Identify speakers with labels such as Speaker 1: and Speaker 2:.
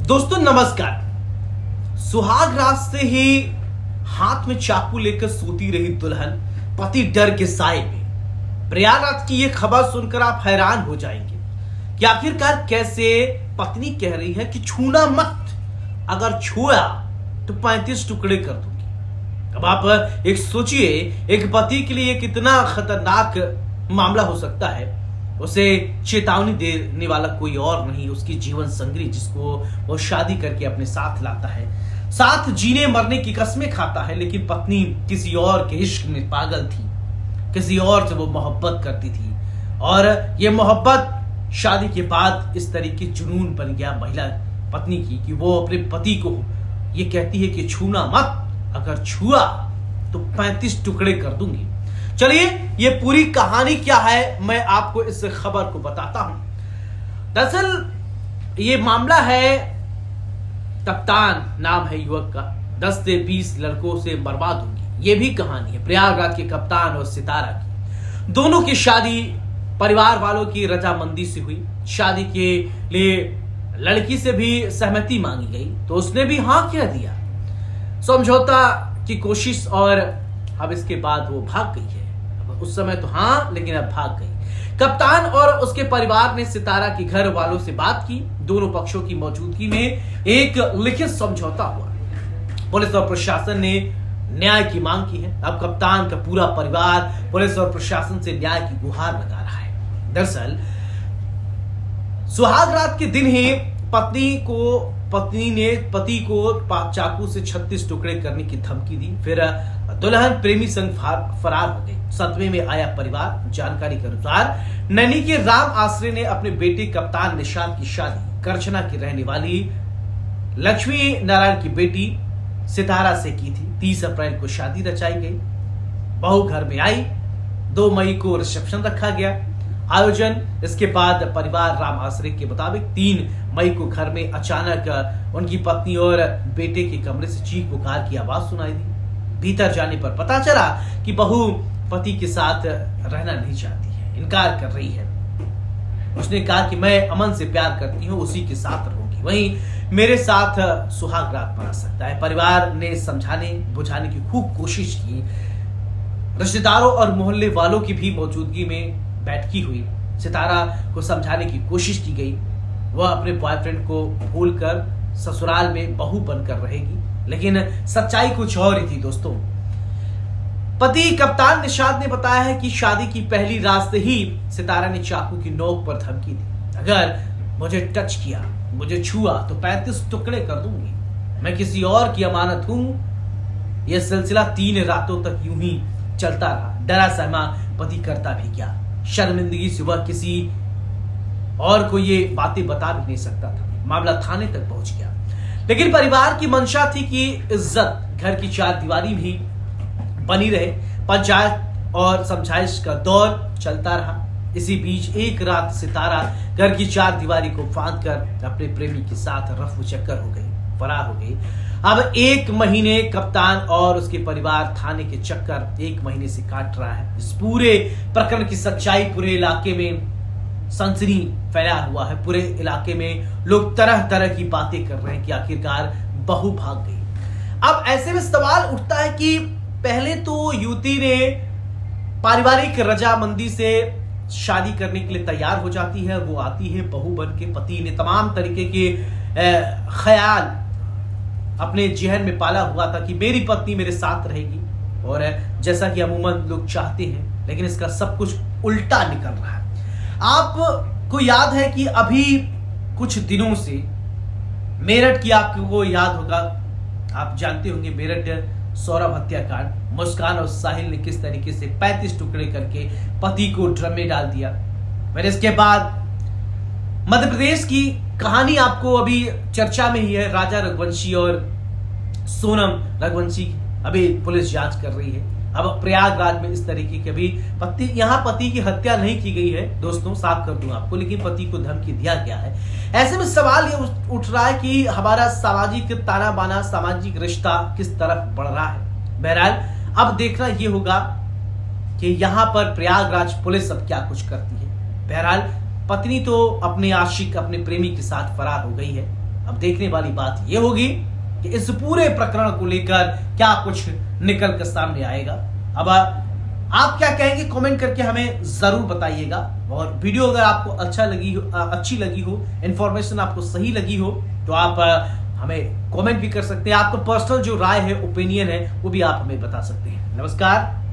Speaker 1: दोस्तों नमस्कार। सुहाग रात से ही हाथ में चाकू लेकर सोती रही दुल्हन पति डर के साए में। प्रयागराज की यह खबर सुनकर आप हैरान हो जाएंगे कि आखिरकार कैसे पत्नी कह रही है कि छूना मत, अगर छुआ तो 35 टुकड़े कर दूंगी। अब आप एक सोचिए, एक पति के लिए कितना खतरनाक मामला हो सकता है। उसे चेतावनी देने वाला कोई और नहीं, उसकी जीवन संगी जिसको वो शादी करके अपने साथ लाता है, साथ जीने मरने की कस्में खाता है, लेकिन पत्नी किसी और के इश्क में पागल थी, किसी और से वो मोहब्बत करती थी। और ये मोहब्बत शादी के बाद इस तरीके जुनून बन गया महिला पत्नी की कि वो अपने पति को ये कहती है कि छूना मत, अगर छुआ तो 35 टुकड़े कर दूंगी। चलिए ये पूरी कहानी क्या है मैं आपको इस खबर को बताता हूं। दरअसल ये मामला है, कप्तान नाम है युवक का, 10 से 20 लड़कों से बर्बाद होगी, ये भी कहानी है प्रयागराज के कप्तान और सितारा की। दोनों की शादी परिवार वालों की रजामंदी से हुई। शादी के लिए लड़की से भी सहमति मांगी गई तो उसने भी हाँ कह दिया, समझौता की कोशिश, और अब इसके बाद वो भाग गई है। उस समय तो हाँ, लेकिन अब भाग गई। कप्तान और उसके परिवार ने सितारा के घर वालों से बात की। दोनों पक्षों की मौजूदगी में एक लिखित समझौता हुआ। पुलिस और प्रशासन ने न्याय की मांग की है। अब कप्तान का पूरा परिवार पुलिस और प्रशासन से न्याय की गुहार लगा रहा है। दरअसल सुहाग रात के दिन ही पत्नी ने पति को चाकू से 36 टुकड़े करने की धमकी दी। फिर दुल्हन प्रेमी संग फरार हो गई। सदमे में आया परिवार। जानकारी के अनुसार नैनी के राम आश्रय ने अपने बेटे कप्तान निषाद की शादी करछना की रहने वाली लक्ष्मी नारायण की बेटी सितारा से की थी। 30 अप्रैल को शादी रचाई गई। बहू घर में आई। 2 मई को रिसेप्शन रखा गया आयोजन। इसके बाद परिवार राम आश्रय के मुताबिक 3 मई को घर में अचानक उनकी पत्नी और बेटे के कमरे से चीख पुकार की आवाज सुनाई दी। भीतर जाने पर पता चला कि बहू पति के साथ रहना नहीं चाहती है, इनकार कर रही है। उसने कहा कि मैं अमन से प्यार करती हूँ, उसी के साथ रहूंगी, वहीं मेरे साथ सुहाग रात मना सकता है। परिवार ने समझाने बुझाने की खूब कोशिश की। रिश्तेदारों और मोहल्ले वालों की भी मौजूदगी में बैठकी हुई। सितारा को समझाने की कोशिश की गई, वह अपने बॉयफ्रेंड को भूलकर ससुराल में बहू बनकर रहेगी, लेकिन सच्चाई कुछ और ही थी। दोस्तों, पति कप्तान निषाद ने बताया है कि शादी की पहली रात से ही सितारा ने चाकू की नोक पर धमकी दी, अगर मुझे टच किया, मुझे छुआ तो 35 टुकड़े कर दूंगी, मैं किसी और की अमानत हूं। यह सिलसिला 3 रातों तक यूं ही चलता रहा। डरा सहमा पति करता भी क्या, शर्मिंदगी से वह किसी और को ये बातें बता भी नहीं सकता था। मामला थाने तक पहुंच गया, लेकिन परिवार की मंशा थी कि इज्जत, घर की 4 दीवारी भी बनी रहे। पंचायत और समझाइश का दौर चलता रहा। इसी बीच एक रात सितारा घर की 4 दीवारी को फांद कर अपने प्रेमी के साथ रफू चक्कर हो गई, फरार हो गई। अब 1 महीने कप्तान और उसके परिवार थाने के चक्कर 1 महीने से काट रहा है। इस पूरे प्रकरण की सच्चाई पूरे इलाके में सनसनी फैला हुआ है। पूरे इलाके में लोग तरह तरह की बातें कर रहे हैं कि आखिरकार बहू भाग गई। अब ऐसे में सवाल उठता है कि पहले तो युवती ने पारिवारिक रजामंदी से शादी करने के लिए तैयार हो जाती है, वो आती है बहू बन के। पति ने तमाम तरीके के ख्याल अपने जहन में पाला हुआ था कि मेरी पत्नी मेरे साथ रहेगी, और जैसा कि अमूमन लोग चाहते हैं, लेकिन इसका सब कुछ उल्टा निकल रहा है। आपको याद है कि अभी कुछ दिनों से मेरठ की, आपको याद होगा, आप जानते होंगे, मेरठ सौरभ हत्याकांड, मुस्कान और साहिल ने किस तरीके से 35 टुकड़े करके पति को ड्रम में डाल दिया। फिर इसके बाद मध्य प्रदेश की कहानी आपको अभी चर्चा में ही है, राजा रघुवंशी और सोनम रघुवंशी। अभी पुलिस जांच कर रही है। अब प्रयागराज में इस तरीके के भी पति की हत्या नहीं की गई है दोस्तों, साफ कर दूं आपको, लेकिन पति को धमकी दिया गया है। ऐसे में सवाल ये उठ रहा है कि हमारा सामाजिक ताना बाना, सामाजिक रिश्ता किस तरफ बढ़ रहा है। बहरहाल अब देखना ये होगा कि यहाँ पर प्रयागराज पुलिस अब क्या कुछ करती है। बहरहाल पत्नी तो अपने आशिक, अपने प्रेमी के साथ फरार हो गई है। अब देखने वाली बात यह होगी कि इस पूरे प्रकरण को लेकर क्या कुछ निकल कर सामने आएगा। अब आप क्या कहेंगे कमेंट करके हमें जरूर बताइएगा। और वीडियो अगर आपको अच्छी लगी हो, इंफॉर्मेशन आपको सही लगी हो, तो आप हमें कमेंट भी कर सकते हैं। आपका पर्सनल जो राय है, ओपिनियन है, वो भी आप हमें बता सकते हैं। नमस्कार।